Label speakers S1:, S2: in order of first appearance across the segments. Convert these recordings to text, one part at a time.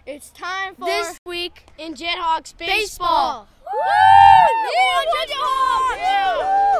S1: It's time for
S2: This Week
S1: in JetHawks
S2: Baseball.
S1: Woo! Yeah, JetHawks! Yeah!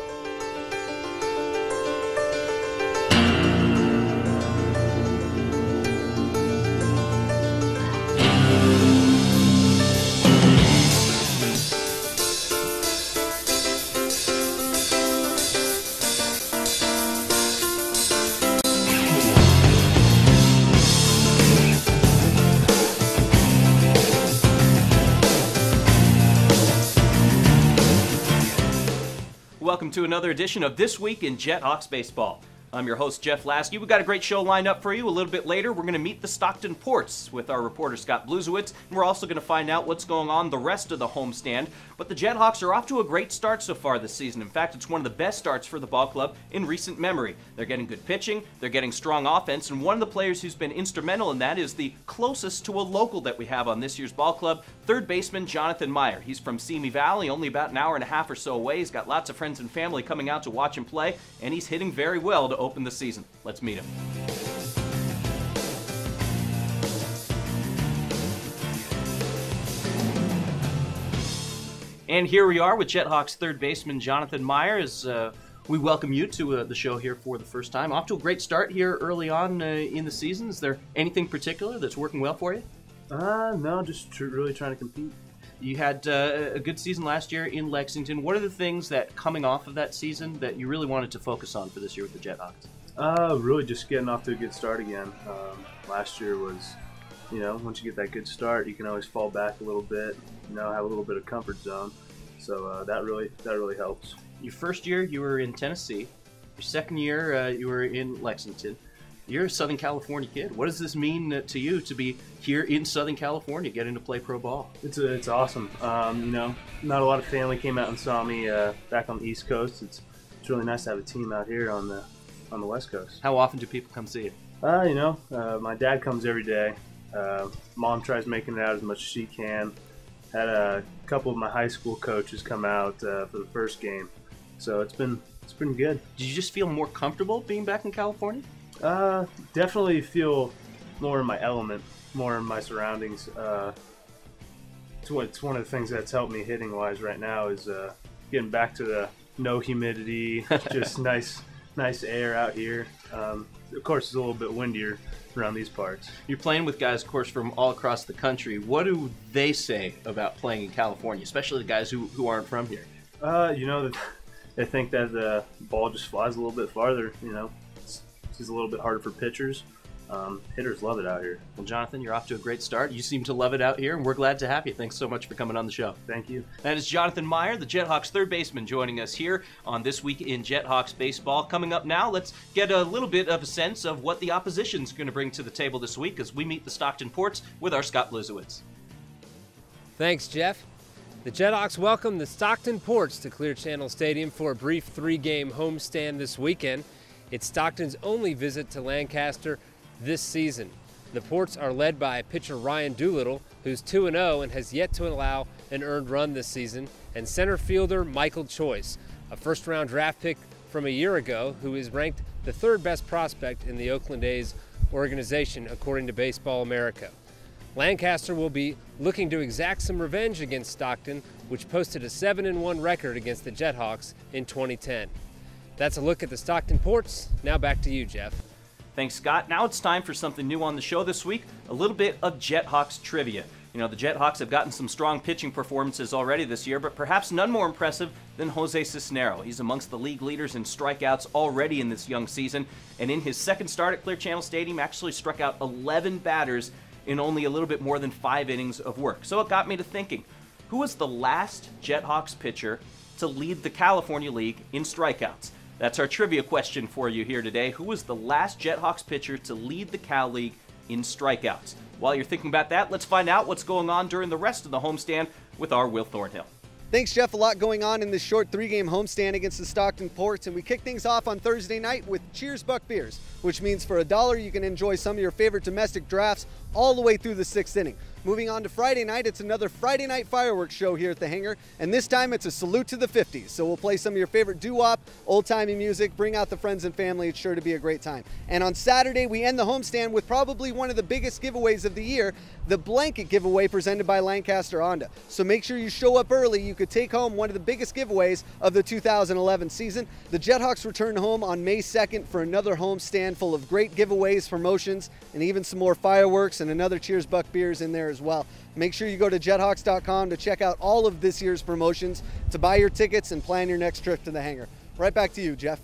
S3: Welcome to another edition of This Week in JetHawks Baseball. I'm your host, Jeff Lasky. We've got a great show lined up for you. A little bit later, we're going to meet the Stockton Ports with our reporter, Scott Blusiewicz, and we're also going to find out what's going on the rest of the homestand. But the JetHawks are off to a great start so far this season. In fact, it's one of the best starts for the ball club in recent memory. They're getting good pitching, they're getting strong offense, and one of the players who's been instrumental in that is the closest to a local that we have on this year's ball club, third baseman Jonathan Meyer. He's from Simi Valley, only about an hour and a half or so away. He's got lots of friends and family coming out to watch him play, and he's hitting very well to open the season. Let's meet him. And here we are with JetHawks third baseman Jonathan Meyer as we welcome you to the show here for the first time. Off to a great start here early on in the season. Is there anything particular that's working well for you?
S4: No, just really trying to compete.
S3: You had a good season last year in Lexington. What are the things that coming off of that season that you really wanted to focus on for this year with the JetHawks?
S4: Really just getting off to a good start again. Last year was, once you get that good start, you can always fall back a little bit, have a little bit of comfort zone. So that really helps.
S3: Your first year, you were in Tennessee. Your second year, you were in Lexington. You're a Southern California kid. What does this mean to you to be here in Southern California, getting to play pro ball?
S4: It's awesome. Not a lot of family came out and saw me back on the East Coast. It's really nice to have a team out here on the West Coast.
S3: How often do people come see you?
S4: My dad comes every day. Mom tries making it out as much as she can. Had a couple of my high school coaches come out for the first game, so it's been good.
S3: Did you just feel more comfortable being back in California?
S4: Definitely feel more in my element, more in my surroundings. It's one of the things that's helped me hitting wise right now is getting back to the no humidity, just nice air out here. Of course, it's a little bit windier around these parts.
S3: You're playing with guys, of course, from all across the country. What do they say about playing in California, especially the guys who aren't from here?
S4: They think that the ball just flies a little bit farther. It's just a little bit harder for pitchers. Hitters love it out here.
S3: Well, Jonathan, you're off to a great start. You seem to love it out here, and we're glad to have you. Thanks so much for coming on the show.
S4: Thank you.
S3: That is Jonathan Meyer, the JetHawks third baseman, joining us here on This Week in JetHawks Baseball. Coming up now, let's get a little bit of a sense of what the opposition's going to bring to the table this week as we meet the Stockton Ports with our Scott Blusiewicz.
S5: Thanks, Jeff. The JetHawks welcome the Stockton Ports to Clear Channel Stadium for a brief three-game homestand this weekend. It's Stockton's only visit to Lancaster this season. The Ports are led by pitcher Ryan Doolittle, who's 2-0 and has yet to allow an earned run this season, and center fielder Michael Choice, a first-round draft pick from a year ago, who is ranked the third best prospect in the Oakland A's organization, according to Baseball America. Lancaster will be looking to exact some revenge against Stockton, which posted a 7-1 record against the JetHawks in 2010. That's a look at the Stockton Ports. Now back to you, Jeff.
S3: Thanks, Scott. Now it's time for something new on the show this week, a little bit of JetHawks trivia. The JetHawks have gotten some strong pitching performances already this year, but perhaps none more impressive than Jose Cisnero. He's amongst the league leaders in strikeouts already in this young season, and in his second start at Clear Channel Stadium, actually struck out 11 batters in only a little bit more than 5 innings of work. So it got me to thinking, who was the last JetHawks pitcher to lead the California League in strikeouts? That's our trivia question for you here today. Who was the last JetHawks pitcher to lead the Cal League in strikeouts? While you're thinking about that, let's find out what's going on during the rest of the homestand with our Will Thornhill.
S6: Thanks, Jeff. A lot going on in this short three-game homestand against the Stockton Ports, and we kick things off on Thursday night with Cheers Buck Beers, which means for $1 you can enjoy some of your favorite domestic drafts all the way through the 6th inning. Moving on to Friday night, it's another Friday night fireworks show here at the Hangar, and this time it's a salute to the 50s. So we'll play some of your favorite doo-wop, old-timey music, bring out the friends and family. It's sure to be a great time. And on Saturday, we end the homestand with probably one of the biggest giveaways of the year, the blanket giveaway presented by Lancaster Honda. So make sure you show up early. You could take home one of the biggest giveaways of the 2011 season. The JetHawks return home on May 2nd for another homestand full of great giveaways, promotions, and even some more fireworks and another Cheers Buck beers in there as well. Make sure you go to JetHawks.com to check out all of this year's promotions, to buy your tickets and plan your next trip to the Hangar. Right back to you, Jeff.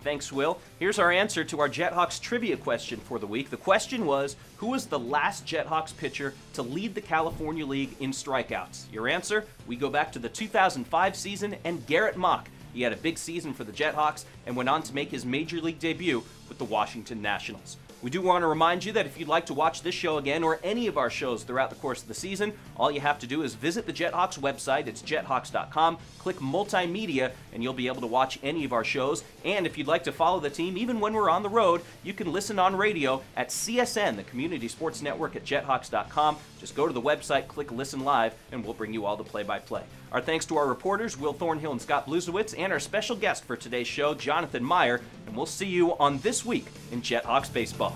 S3: Thanks, Will. Here's our answer to our JetHawks trivia question for the week. The question was, who was the last JetHawks pitcher to lead the California League in strikeouts? Your answer? We go back to the 2005 season and Garrett Mock. He had a big season for the JetHawks and went on to make his major league debut with the Washington Nationals. We do want to remind you that if you'd like to watch this show again or any of our shows throughout the course of the season, all you have to do is visit the JetHawks website. It's jethawks.com, click multimedia, and you'll be able to watch any of our shows. And if you'd like to follow the team, even when we're on the road, you can listen on radio at CSN, the Community Sports Network, at jethawks.com. Just go to the website, click Listen Live, and we'll bring you all the play-by-play. Our thanks to our reporters, Will Thornhill and Scott Blusiewicz, and our special guest for today's show, Jonathan Meyer, and we'll see you on This Week in JetHawks Baseball.